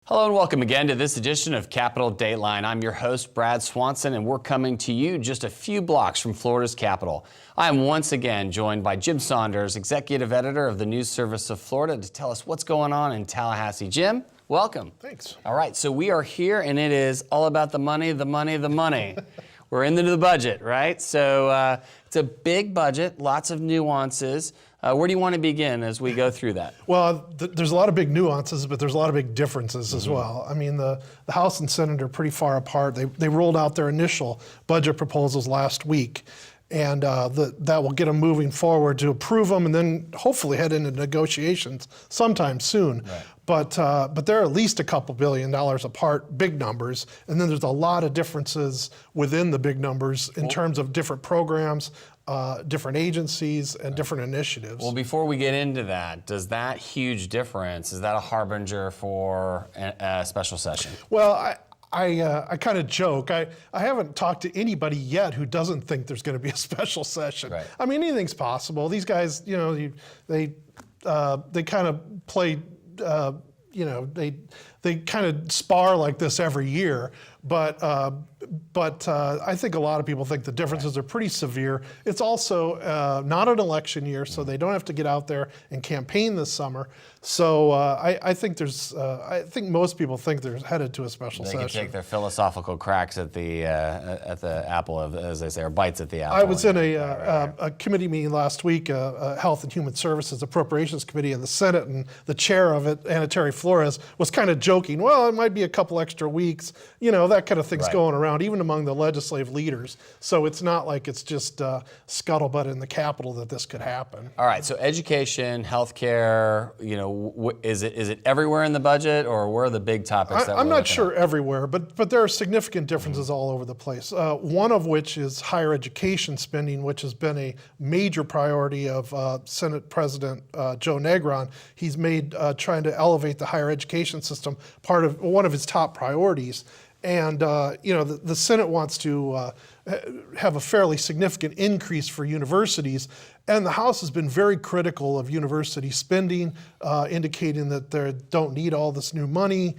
Hello and welcome again to this edition of Capital Dateline. I'm your host, Brad Swanson, and we're coming to you just a few blocks from Florida's capital. I am once again joined by Jim Saunders, Executive Editor of the News Service of Florida, to tell us what's going on in Tallahassee. Jim, welcome. Thanks. All right, so we are here and it is all about the money, the money, the money. We're into the budget, right? So it's a big budget, lots of nuances. Where do you want to begin as we go through that? Well, there's a lot of big nuances, but there's a lot of big differences as well. I mean, the House and Senate are pretty far apart. They rolled out their initial budget proposals last week, and that will get them moving forward to approve them and then hopefully head into negotiations sometime soon. Right. But they're at least a couple $1 billion apart, big numbers, and then there's a lot of differences within the big numbers in terms of different programs, different agencies, and different initiatives. Well, before we get into that, does that huge difference, is that a harbinger for a special session? Well, I kind of joke. I haven't talked to anybody yet who doesn't think there's going to be a special session. Right. I mean, anything's possible. These guys, you know, they kind of play, you know, they kind of spar like this every year. But I think a lot of people think the differences are pretty severe. It's also not an election year, so they don't have to get out there and campaign this summer. So I think I think most people think they're headed to a special session. They can take their philosophical cracks at the apple, as they say, or bites at the apple. I was in a committee meeting last week, Health and Human Services Appropriations Committee in the Senate, and the chair of it, Anna Terry Flores, was kind of joking, well, it might be a couple extra weeks, you know, that kind of thing's going around, even among the legislative leaders. So it's not like it's just scuttlebutt in the Capitol that this could happen. All right, so education, healthcare, you know, is it everywhere in the budget, or where are the big topics that I'm not sure everywhere, but there are significant differences all over the place. One of which is higher education spending, which has been a major priority of Senate President Joe Negron. He's made trying to elevate the higher education system one of his top priorities. And you know, the Senate wants to have a fairly significant increase for universities, and the House has been very critical of university spending, indicating that they don't need all this new money.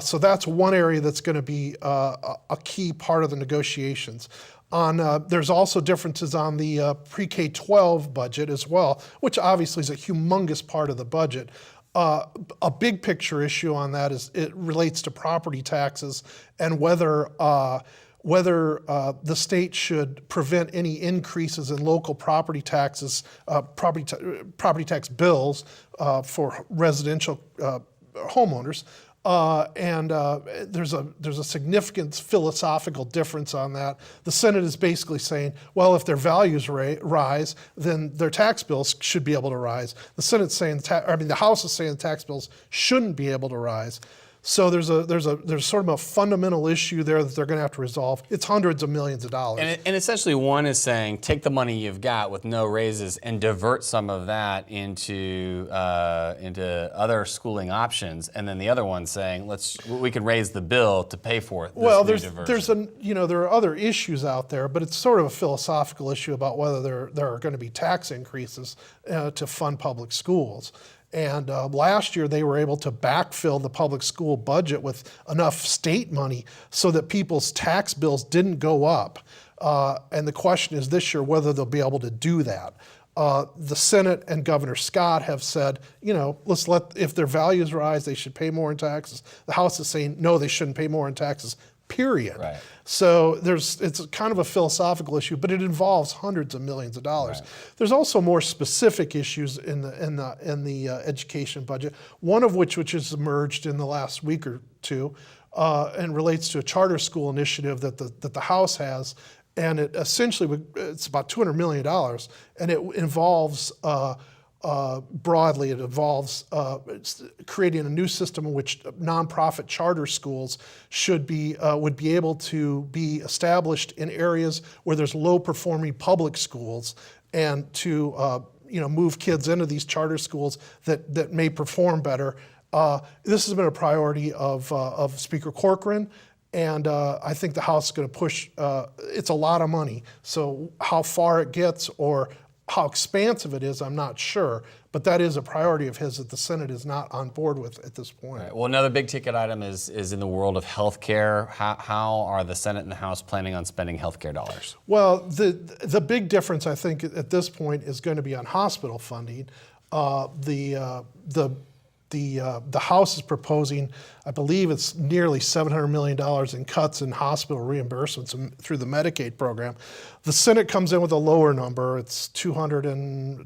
So that's one area that's going to be a key part of the negotiations. There's also differences on the pre-K-12 budget as well, which obviously is a humongous part of the budget. A big picture issue on that is it relates to property taxes and whether the state should prevent any increases in local property taxes, property tax bills for residential homeowners. There's a significant philosophical difference on that. The Senate is basically saying, well, if their values rise, then their tax bills should be able to rise. The House is saying the tax bills shouldn't be able to rise. So there's sort of a fundamental issue there that they're going to have to resolve. It's hundreds of millions of dollars. And essentially, one is saying take the money you've got with no raises and divert some of that into other schooling options, and then the other one saying we can raise the bill to pay for it. Well, there are other issues out there, but it's sort of a philosophical issue about whether there are going to be tax increases to fund public schools. And last year, they were able to backfill the public school budget with enough state money so that people's tax bills didn't go up. And the question is this year whether they'll be able to do that. The Senate and Governor Scott have said, you know, if their values rise, they should pay more in taxes. The House is saying, no, they shouldn't pay more in taxes, period. Right. So it's kind of a philosophical issue, but it involves hundreds of millions of dollars. Right. There's also more specific issues in the education budget. One of which has emerged in the last week or two, and relates to a charter school initiative that the House has, and it's about $200 million, and it involves. Broadly, it involves creating a new system in which nonprofit charter schools would be able to be established in areas where there's low-performing public schools, and to move kids into these charter schools that may perform better. This has been a priority of Speaker Corcoran. And I think the House is going to push. It's a lot of money, so how far it gets, or How expansive it is, I'm not sure, but that is a priority of his that the Senate is not on board with at this point. Right. Well, another big ticket item is in the world of health care. How are the Senate and the House planning on spending health care dollars? Well, the big difference, I think, at this point is going to be on hospital funding. The House is proposing, I believe it's nearly $700 million in cuts in hospital reimbursements through the Medicaid program. The Senate comes in with a lower number. It's 200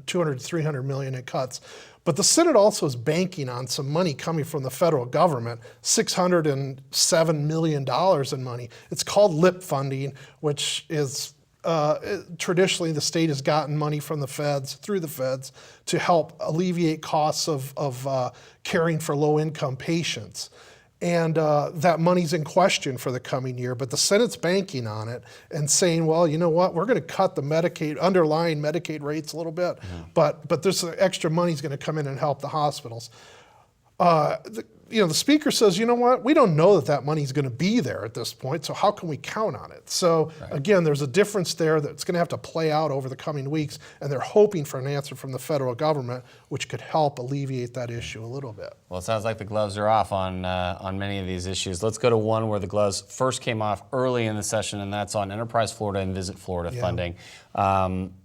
to 300 million in cuts. But the Senate also is banking on some money coming from the federal government, $607 million in money. It's called LIP funding, which is traditionally the state has gotten money from the feds, through the feds, to help alleviate costs of caring for low-income patients. And that money's in question for the coming year, but the Senate's banking on it and saying, well, you know what, we're going to cut the underlying Medicaid rates a little bit, but this extra money's going to come in and help the hospitals. The Speaker says, you know what, we don't know that money's going to be there at this point, so how can we count on it? So again, there's a difference there that's going to have to play out over the coming weeks, and they're hoping for an answer from the federal government, which could help alleviate that issue a little bit. Well, it sounds like the gloves are off on many of these issues. Let's go to one where the gloves first came off early in the session, and that's on Enterprise Florida and Visit Florida funding.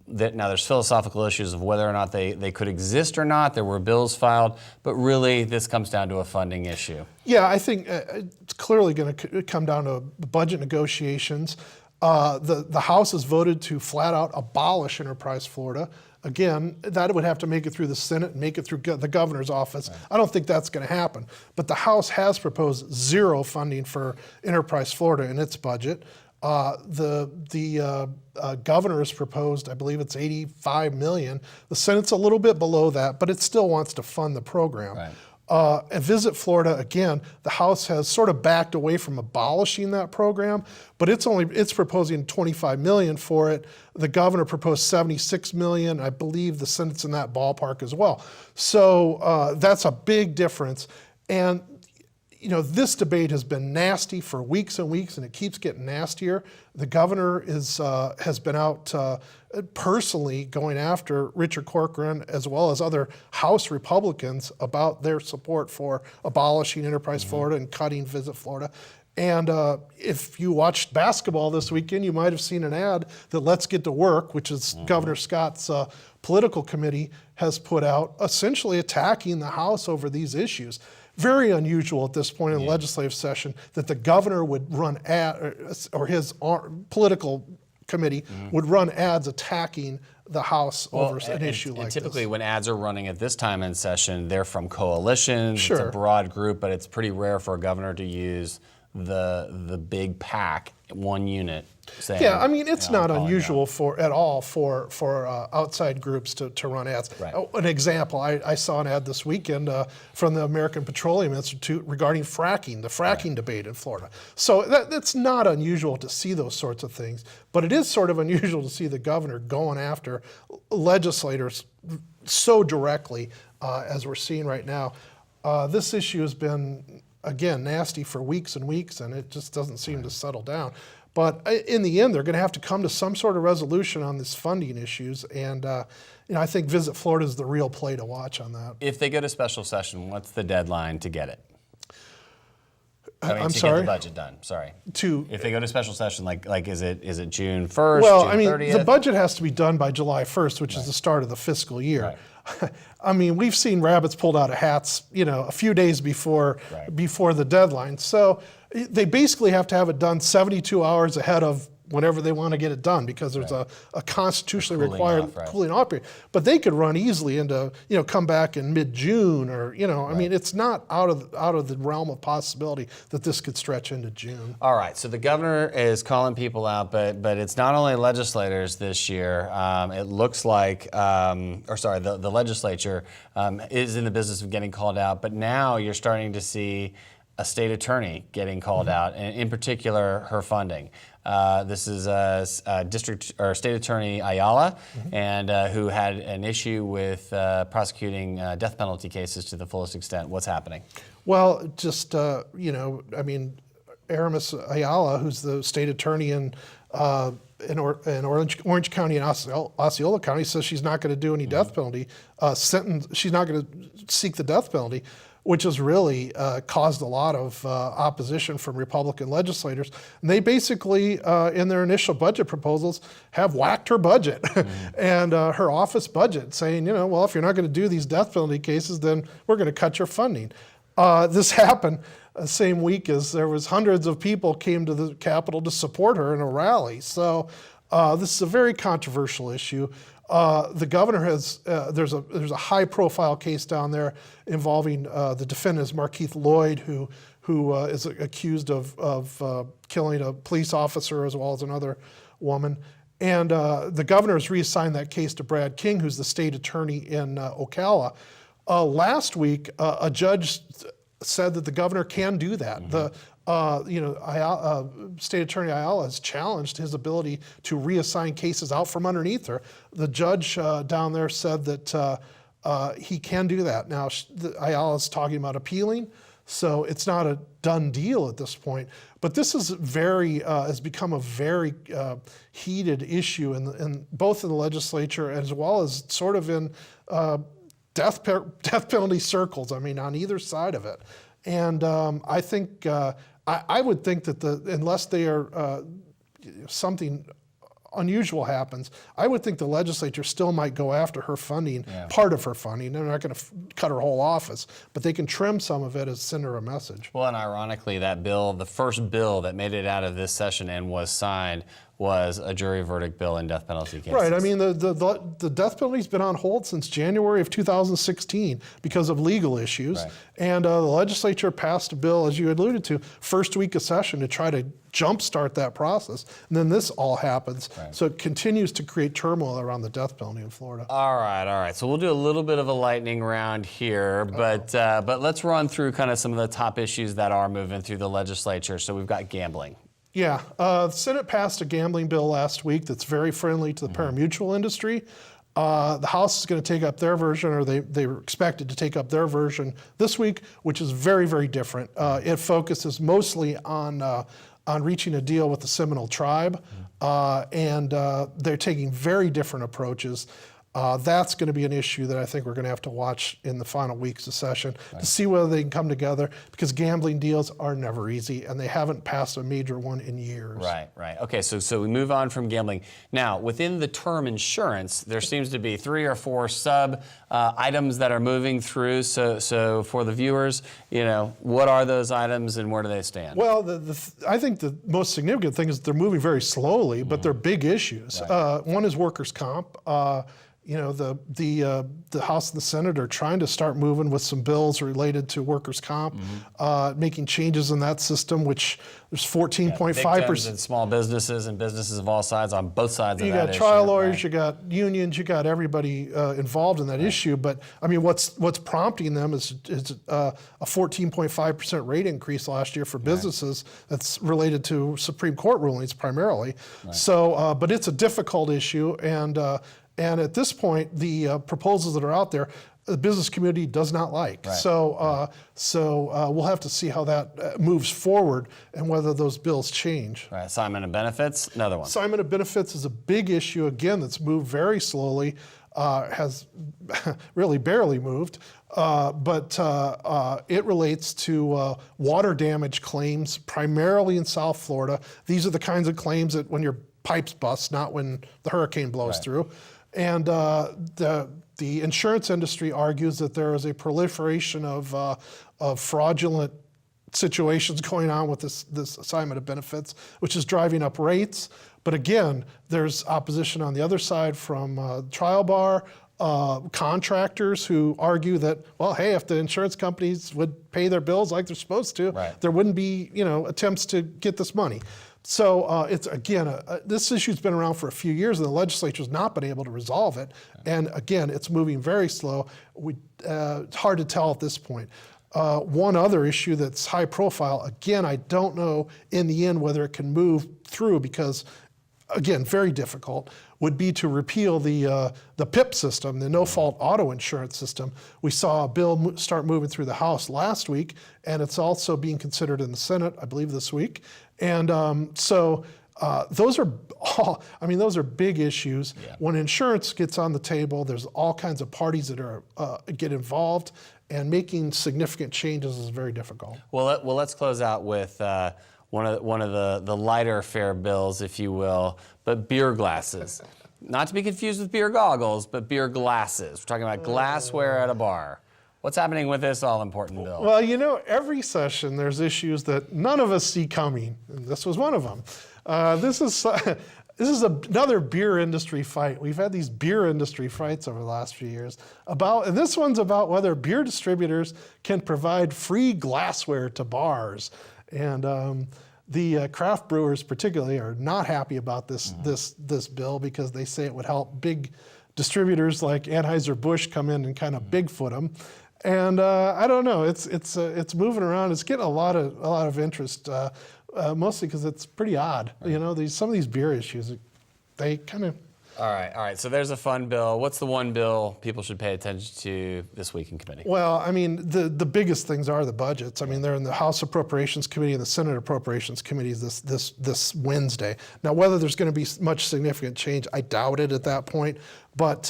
Now, there's philosophical issues of whether or not they could exist or not. There were bills filed, but really this comes down to a funding issue. Yeah, I think it's clearly going to come down to budget negotiations. The House has voted to flat out abolish Enterprise Florida. Again, that would have to make it through the Senate and make it through the governor's office. Right. I don't think that's going to happen. But the House has proposed zero funding for Enterprise Florida in its budget. The governor has proposed, I believe it's $85 million. The Senate's a little bit below that, but it still wants to fund the program. Right. At Visit Florida, again, the House has sort of backed away from abolishing that program, but it's proposing $25 million for it. The governor proposed $76 million. I believe the Senate's in that ballpark as well. So that's a big difference. And this debate has been nasty for weeks and weeks, and it keeps getting nastier. The governor has been out personally going after Richard Corcoran as well as other House Republicans about their support for abolishing Enterprise Florida and cutting Visit Florida. And if you watched basketball this weekend, you might have seen an ad that Let's Get to Work, which is Governor Scott's political committee, has put out, essentially attacking the House over these issues. Very unusual at this point in the legislative session that the governor would run or his political committee would run ads attacking the House over an issue like this. Typically when ads are running at this time in session, they're from coalitions. Sure. It's a broad group, but it's pretty rare for a governor to use the big PAC, one unit. Saying, yeah, I mean, it's not unusual for outside groups to run ads. Right. An example, I saw an ad this weekend from the American Petroleum Institute regarding fracking, the fracking debate in Florida. So that's not unusual to see those sorts of things, but it is sort of unusual to see the governor going after legislators so directly as we're seeing right now. This issue has been, again, nasty for weeks and weeks, and it just doesn't seem to settle down. But in the end, they're going to have to come to some sort of resolution on these funding issues, and I think Visit Florida is the real play to watch on that. If they go to special session, what's the deadline to get it? I'm to sorry? get the budget done. Sorry. If they go to special session, like is it June 1st? Well, June I mean, 30th? the budget has to be done by July 1st, which is the start of the fiscal year. Right. I mean, we've seen rabbits pulled out of hats, a few days before the deadline. So they basically have to have it done 72 hours ahead of whenever they want to get it done, because there's a constitutionally required cooling off period. But they could run easily into, come back in mid-June or, I mean, it's not out of the realm of possibility that this could stretch into June. All right, so the governor is calling people out, but it's not only legislators this year. It looks like, the legislature is in the business of getting called out, but now you're starting to see a state attorney getting called out, and in particular, her funding. This is State Attorney Ayala, and who had an issue with prosecuting death penalty cases to the fullest extent. What's happening? Well, just, I mean, Aramis Ayala, who's the state attorney in Orange County and Osceola County, says she's not going to do any death penalty sentence. She's not going to seek the death penalty, which has really caused a lot of opposition from Republican legislators. And they basically, in their initial budget proposals, have whacked her budget and her office budget, saying, well, if you're not going to do these death penalty cases, then we're going to cut your funding. This happened the same week as there was hundreds of people came to the Capitol to support her in a rally. So this is a very controversial issue. The governor has, there's a high profile case down there involving the defendant is Markeith Lloyd, who is accused of killing a police officer as well as another woman. And the governor has reassigned that case to Brad King, who's the state attorney in Ocala. Last week, a judge said that the governor can do that. State Attorney Ayala has challenged his ability to reassign cases out from underneath her. The judge down there said that he can do that. Now, Ayala's talking about appealing, so it's not a done deal at this point. But this is has become a very heated issue in both in the legislature as well as sort of in death penalty circles. I mean, on either side of it. And I think I would think that unless they are something unusual happens, I would think the legislature still might go after her funding, part of her funding. They're not going to cut her whole office, but they can trim some of it and send her a message. Well, and ironically, that bill, the first bill that made it out of this session and was signed, was a jury verdict bill in death penalty cases. Right. I mean, the death penalty's been on hold since January of 2016 because of legal issues. Right. And the legislature passed a bill, as you alluded to, first week of session to try to jumpstart that process. And then this all happens. Right. So it continues to create turmoil around the death penalty in Florida. All right. So we'll do a little bit of a lightning round here, but let's run through kind of some of the top issues that are moving through the legislature. So we've got gambling. Yeah, the Senate passed a gambling bill last week that's very friendly to the pari-mutuel industry. The House is going to take up their version, or they were expected to take up their version this week, which is very, very different. It focuses mostly on reaching a deal with the Seminole tribe, and they're taking very different approaches. That's going to be an issue that I think we're going to have to watch in the final weeks of session to see whether they can come together, because gambling deals are never easy, and they haven't passed a major one in years. Right. Okay, so we move on from gambling. Now, within the term insurance, there seems to be 3 or 4 sub items that are moving through. So for the viewers, what are those items and where do they stand? Well, I think the most significant thing is they're moving very slowly, but they're big issues. Right. One is workers' comp. The House and the Senate are trying to start moving with some bills related to workers' comp, making changes in that system, which there's 14.5%. And small businesses and businesses of all sides on both sides of that issue. You got trial lawyers, you got unions, you got everybody involved in that issue. But I mean, what's prompting them is a 14.5% rate increase last year for businesses that's related to Supreme Court rulings primarily. Right. So, but it's a difficult issue, and at this point, the proposals that are out there, the business community does not like. Right. So we'll have to see how that moves forward and whether those bills change. Right. Assignment of benefits, another one. Assignment of benefits is a big issue, again, that's moved very slowly, has really barely moved, but it relates to water damage claims, primarily in South Florida. These are the kinds of claims that when your pipes bust, not when the hurricane blows through. And the insurance industry argues that there is a proliferation of fraudulent situations going on with this assignment of benefits, which is driving up rates. But again, there's opposition on the other side from trial bar, contractors who argue that, well, hey, if the insurance companies would pay their bills like they're supposed to, there wouldn't be attempts to get this money. So it's, again, this issue's been around for a few years, and the legislature's not been able to resolve it. And again, it's moving very slow. It's hard to tell at this point. One other issue that's high profile, again, I don't know in the end whether it can move through because, again, very difficult, would be to repeal the PIP system, the no-fault auto insurance system. We saw a bill start moving through the House last week, and it's also being considered in the Senate, I believe, this week. And those are those are big issues. Yeah. When insurance gets on the table, there's all kinds of parties that are get involved, and making significant changes is very difficult. Well, let's close out with one of the lighter fare bills, if you will, but beer glasses. Not to be confused with beer goggles, but beer glasses. We're talking about glassware at a bar. What's happening with this all-important bill? Well, every session there's issues that none of us see coming, and this was one of them. This is another beer industry fight. We've had these beer industry fights over the last few years and this one's about whether beer distributors can provide free glassware to bars. And the craft brewers particularly are not happy about this bill, because they say it would help big distributors like Anheuser-Busch come in and kind of Bigfoot them. And I don't know. It's moving around. It's getting a lot of interest, mostly because it's pretty odd. Some of these beer issues, they kind of. All right. So there's a fun bill. What's the one bill people should pay attention to this week in committee? Well, the biggest things are the budgets. They're in the House Appropriations Committee and the Senate Appropriations Committees this Wednesday. Now, whether there's going to be much significant change, I doubt it at that point. But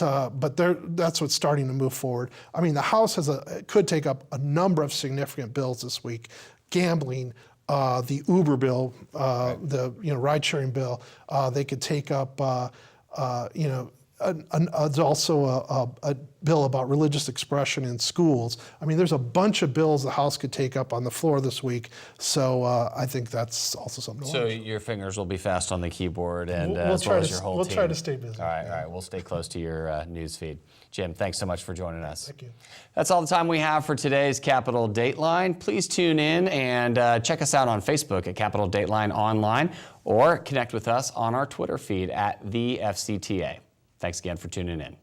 that's what's starting to move forward. The House could take up a number of significant bills this week: gambling, the Uber bill, the ride-sharing bill. They could take up. There's also a bill about religious expression in schools. There's a bunch of bills the House could take up on the floor this week. So I think that's also something to watch. So your fingers will be fast on the keyboard, and we'll as well as your whole we'll team. try to stay busy. All right. We'll stay close to your news feed. Jim, thanks so much for joining us. Thank you. That's all the time we have for today's Capitol Dateline. Please tune in and check us out on Facebook at Capitol Dateline Online, or connect with us on our Twitter feed at the FCTA. Thanks again for tuning in.